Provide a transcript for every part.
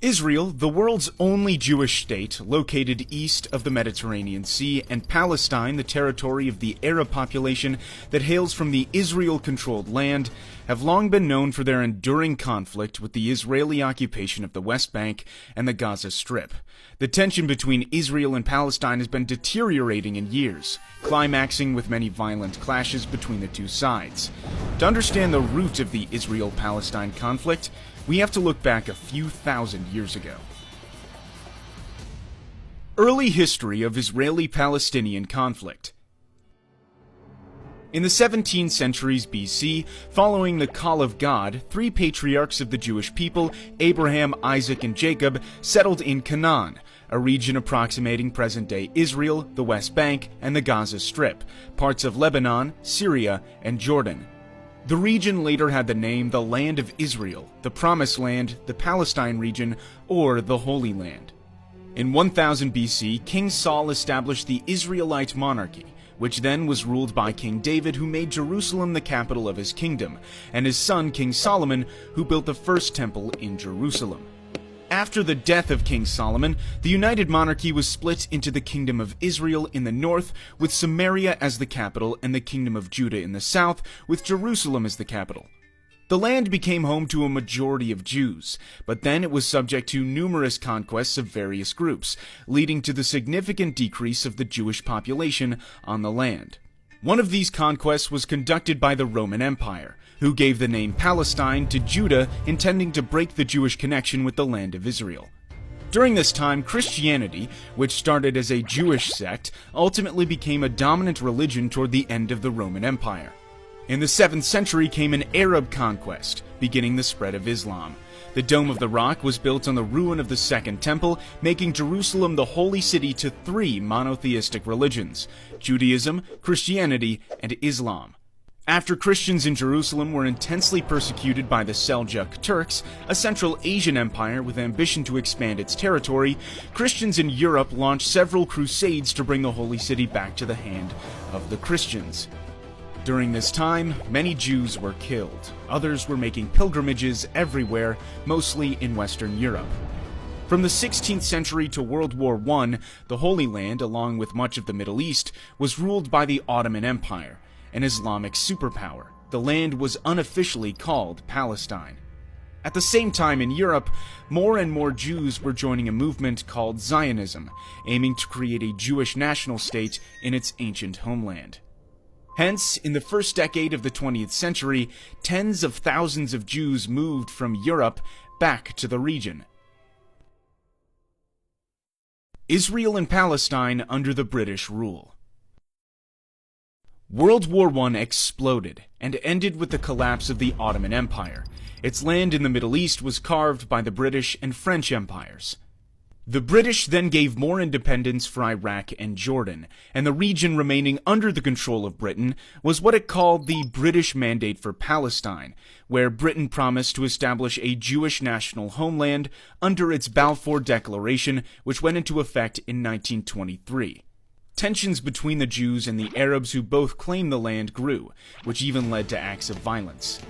Israel, the world's only Jewish state, located east of the Mediterranean Sea, and Palestine, the territory of the Arab population that hails from the Israel-controlled land, have long been known for their enduring conflict with the Israeli occupation of the West Bank and the Gaza Strip. The tension between Israel and Palestine has been deteriorating in years, climaxing with many violent clashes between the two sides. To understand the root of the Israel-Palestine conflict, we have to look back a few thousand years ago. Early history of Israeli-Palestinian conflict. In the 17th centuries BC, following the call of God, three patriarchs of the Jewish people, Abraham, Isaac, and Jacob, settled in Canaan, a region approximating present-day Israel, the West Bank, and the Gaza Strip, parts of Lebanon, Syria, and Jordan. The region later had the name the Land of Israel, the Promised Land, the Palestine region, or the Holy Land. In 1000 BC, King Saul established the Israelite monarchy, which then was ruled by King David, who made Jerusalem the capital of his kingdom, and his son King Solomon, who built the first temple in Jerusalem. After the death of King Solomon, the united monarchy was split into the Kingdom of Israel in the north, with Samaria as the capital, and the Kingdom of Judah in the south, with Jerusalem as the capital. The land became home to a majority of Jews, but then it was subject to numerous conquests of various groups, leading to the significant decrease of the Jewish population on the land. One of these conquests was conducted by the Roman Empire, who gave the name Palestine to Judah, intending to break the Jewish connection with the land of Israel. During this time, Christianity, which started as a Jewish sect, ultimately became a dominant religion toward the end of the Roman Empire. In the 7th century came an Arab conquest, beginning the spread of Islam. The Dome of the Rock was built on the ruin of the Second Temple, making Jerusalem the holy city to three monotheistic religions: Judaism, Christianity, and Islam. After Christians in Jerusalem were intensely persecuted by the Seljuk Turks, a Central Asian empire with ambition to expand its territory, Christians in Europe launched several crusades to bring the holy city back to the hand of the Christians. During this time, many Jews were killed. Others were making pilgrimages everywhere, mostly in Western Europe. From the 16th century to World War I, the Holy Land, along with much of the Middle East, was ruled by the Ottoman Empire, an Islamic superpower. The land was unofficially called Palestine. At the same time in Europe, more and more Jews were joining a movement called Zionism, aiming to create a Jewish national state in its ancient homeland. Hence, in the first decade of the 20th century, tens of thousands of Jews moved from Europe back to the region. Israel and Palestine under the British rule. World War I exploded and ended with the collapse of the Ottoman Empire. Its land in the Middle East was carved by the British and French empires. The British then gave more independence for Iraq and Jordan, and the region remaining under the control of Britain was what it called the British Mandate for Palestine, where Britain promised to establish a Jewish national homeland under its Balfour Declaration, which went into effect in 1923. Tensions between the Jews and the Arabs who both claimed the land grew, which even led to acts of violence.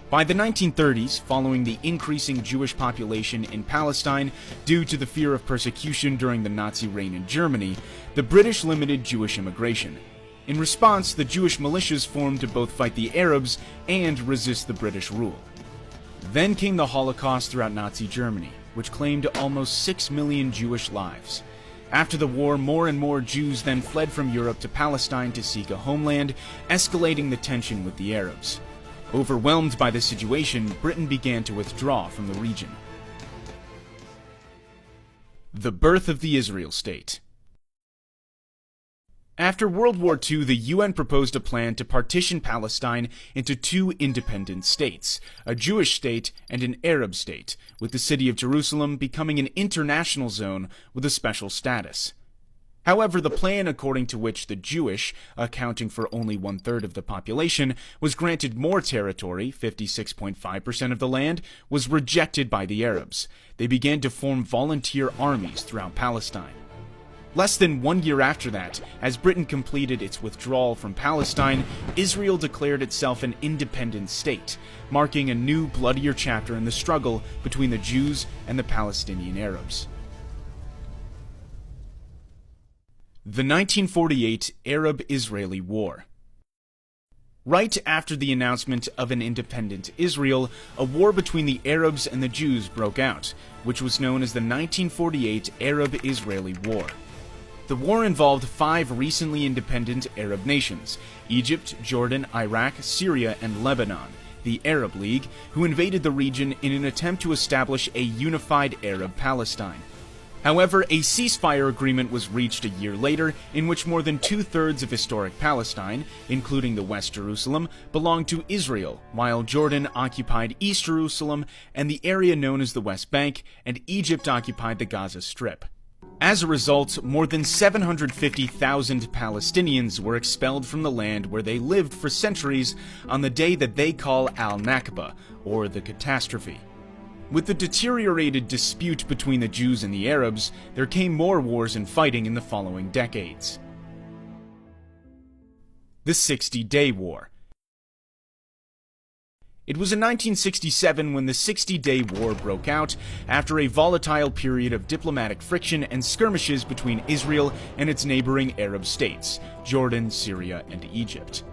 By the 1930s, following the increasing Jewish population in Palestine due to the fear of persecution during the Nazi reign in Germany, the British limited Jewish immigration. In response, the Jewish militias formed to both fight the Arabs and resist the British rule. Then came the Holocaust throughout Nazi Germany, which claimed almost 6 million Jewish lives. After the war, more and more Jews then fled from Europe to Palestine to seek a homeland, escalating the tension with the Arabs. Overwhelmed by the situation, Britain began to withdraw from the region. The birth of the Israel state. After World War II, the UN proposed a plan to partition Palestine into two independent states, a Jewish state and an Arab state, with the city of Jerusalem becoming an international zone with a special status. However, the plan according to which the Jewish, accounting for only 1/3 of the population, was granted more territory, 56.5% of the land, was rejected by the Arabs. They began to form volunteer armies throughout Palestine. Less than 1 year after that, as Britain completed its withdrawal from Palestine, Israel declared itself an independent state, marking a new, bloodier chapter in the struggle between the Jews and the Palestinian Arabs. The 1948 Arab-Israeli War. Right after the announcement of an independent Israel, a war between the Arabs and the Jews broke out, which was known as the 1948 Arab-Israeli War. The war involved 5 recently independent Arab nations: Egypt, Jordan, Iraq, Syria, and Lebanon, the Arab League, who invaded the region in an attempt to establish a unified Arab Palestine. However, a ceasefire agreement was reached a year later in which more than 2/3 of historic Palestine, including the West Jerusalem, belonged to Israel, while Jordan occupied East Jerusalem and the area known as the West Bank, and Egypt occupied the Gaza Strip. As a result, more than 750,000 Palestinians were expelled from the land where they lived for centuries on the day that they call Al-Nakba, or the catastrophe. With the deteriorated dispute between the Jews and the Arabs, there came more wars and fighting in the following decades. The 60-Day War. It was in 1967 when the 60-Day War broke out after a volatile period of diplomatic friction and skirmishes between Israel and its neighboring Arab states, Jordan, Syria, and Egypt.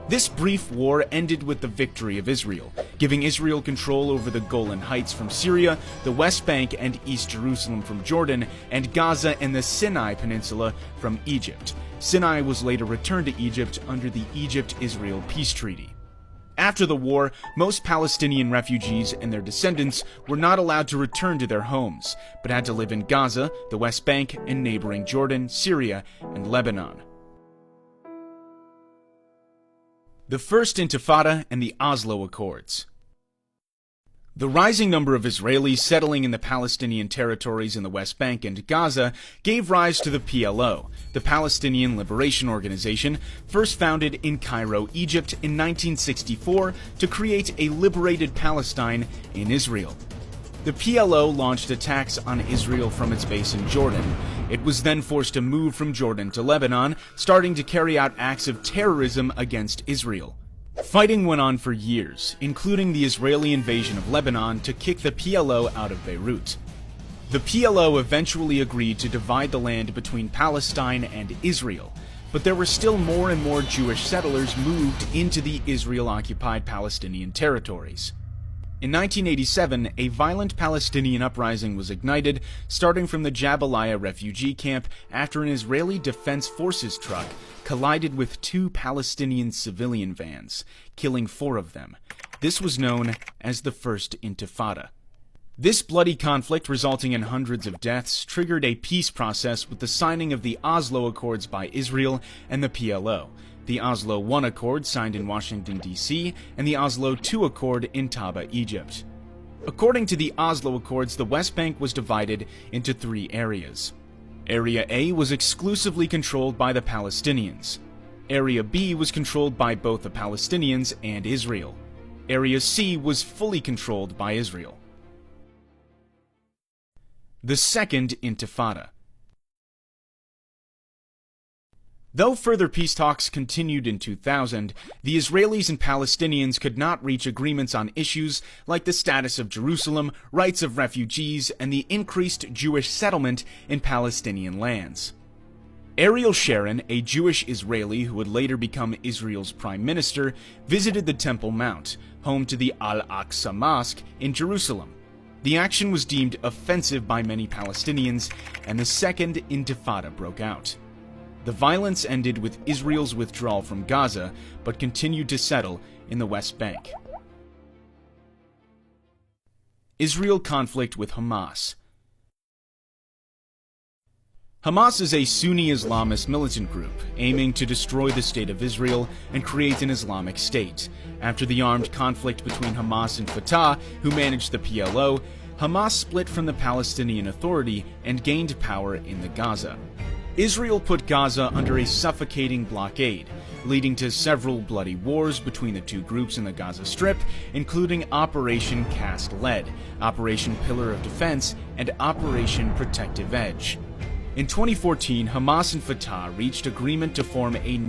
This brief war ended with the victory of Israel, giving Israel control over the Golan Heights from Syria, the West Bank and East Jerusalem from Jordan, and Gaza and the Sinai Peninsula from Egypt. Sinai was later returned to Egypt under the Egypt-Israel Peace Treaty. After the war, most Palestinian refugees and their descendants were not allowed to return to their homes, but had to live in Gaza, the West Bank, and neighboring Jordan, Syria, and Lebanon. The First Intifada and the Oslo Accords. The rising number of Israelis settling in the Palestinian territories in the West Bank and Gaza gave rise to the PLO, the Palestinian Liberation Organization, first founded in Cairo, Egypt in 1964 to create a liberated Palestine in Israel. The PLO launched attacks on Israel from its base in Jordan. It was then forced to move from Jordan to Lebanon, starting to carry out acts of terrorism against Israel. Fighting went on for years, including the Israeli invasion of Lebanon to kick the PLO out of Beirut. The PLO eventually agreed to divide the land between Palestine and Israel, but there were still more and more Jewish settlers moved into the Israel-occupied Palestinian territories. In 1987, a violent Palestinian uprising was ignited, starting from the Jabalia refugee camp after an Israeli Defense Forces truck collided with 2 Palestinian civilian vans, killing 4 of them. This was known as the First Intifada. This bloody conflict, resulting in hundreds of deaths, triggered a peace process with the signing of the Oslo Accords by Israel and the PLO, the Oslo I Accord signed in Washington, D.C., and the Oslo II Accord in Taba, Egypt. According to the Oslo Accords, the West Bank was divided into 3 areas. Area A was exclusively controlled by the Palestinians. Area B was controlled by both the Palestinians and Israel. Area C was fully controlled by Israel. The Second Intifada. Though further peace talks continued in 2000, the Israelis and Palestinians could not reach agreements on issues like the status of Jerusalem, rights of refugees, and the increased Jewish settlement in Palestinian lands. Ariel Sharon, a Jewish Israeli who would later become Israel's prime minister, visited the Temple Mount, home to the Al-Aqsa Mosque in Jerusalem. The action was deemed offensive by many Palestinians, and the Second Intifada broke out. The violence ended with Israel's withdrawal from Gaza, but continued to settle in the West Bank. Israel conflict with Hamas. Hamas is a Sunni Islamist militant group aiming to destroy the state of Israel and create an Islamic state. After the armed conflict between Hamas and Fatah, who managed the PLO, Hamas split from the Palestinian Authority and gained power in the Gaza. Israel put Gaza under a suffocating blockade, leading to several bloody wars between the 2 groups in the Gaza Strip, including Operation Cast Lead, Operation Pillar of Defense, and Operation Protective Edge. In 2014, Hamas and Fatah reached agreement to form a